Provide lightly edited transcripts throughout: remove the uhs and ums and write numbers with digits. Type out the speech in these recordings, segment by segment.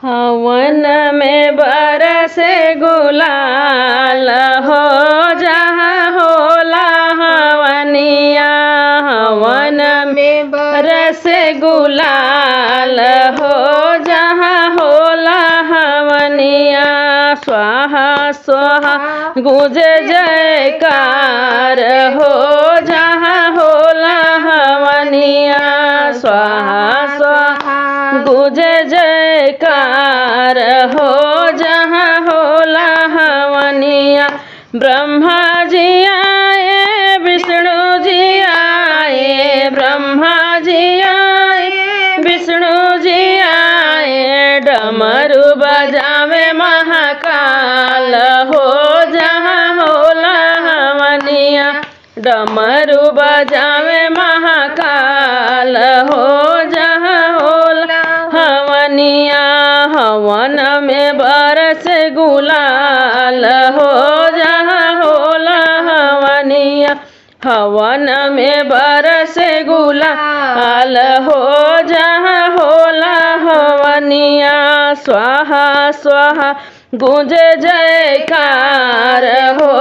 हवन में बरसे गुलाल हो जहाँ होला हवनिया। हवन में बरसे गुलाल हो जहाँ होला हवनिया। स्वाहा स्वाहा गूंजे जयकार हो जहाँ होला हवनिया। स्वाहा स्वाहा गूंजे जयकार हो जहाँ होला हवनिया। ब्रह्मा जी आए विष्णु जी आए, ब्रह्मा जी आए विष्णु जी आए। डमरू बजावे महाकाल हो जहाँ होला हवनिया। डमरू बजावे महाकाल हो जहाँ होला हवनिया। हवन में बरसे गुलाल हो जहाँ होला हवनिया। हवन में बरसे गुलाल हो जहाँ होला हवनिया। स्वाहा स्वाहा गूंजे जयकार हो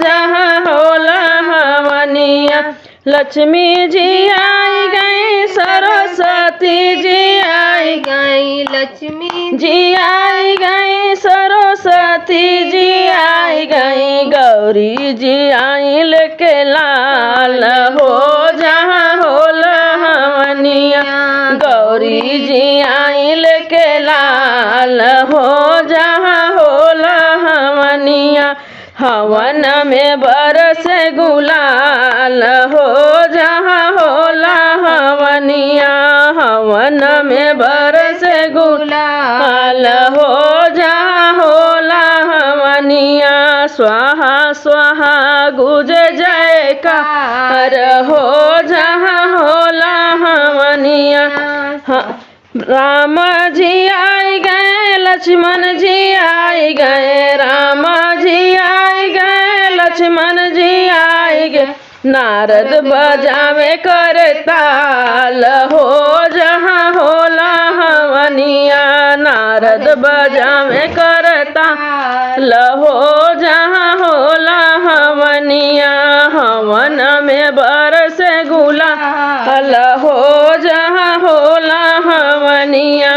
जहाँ होला हवनिया। लक्ष्मी जी आई गई, सरस्वती जी आई गई, लक्ष्मी जी आई गई, सरस्वती जी आई गई। गौरी जी आई लेके लाल हो जहाँ होला हवनिया। गौरी जी आई लेके लाल हो जहाँ होला हवनिया। हवन में बरसे गुलाल हो जहाँ होला हवनिया। हवन में बरसे गुलाल हो जहाँ होला हवनिया। स्वाहा स्वाहा गूंजे जयकार हो जहाँ होला हवनिया। राम जी आई गए, लक्ष्मण जी आई गए, राम जी आई गए, लक्ष्मण जी आई गए। नारद बजावे करताल हो जहाँ होला हवनिया। नारद बजावे करताल हो जहाँ होला हवनिया। हवन में बरसे गुलाल हो जहाँ होला हवनिया।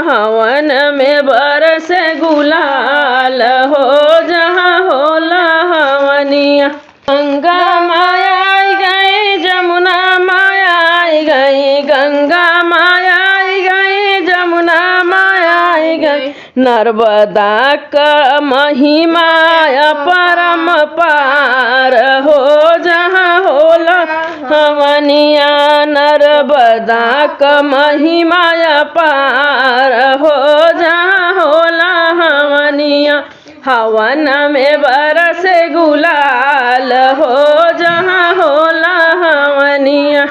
हवन में बरसे गुलाल हो जहाँ होला हवनिया। गंगा माया आई गई, जमुना माया आई गई, गंगा माया आई गई, जमुना माया आई गई। नर्मदा का महिमा परम पार हो जहाँ होला हवनिया। नर्मदा का महिमा पार हो जहाँ होला हवनिया। हवन में बरसे गुलाल हो जहाँ होला हवनिया।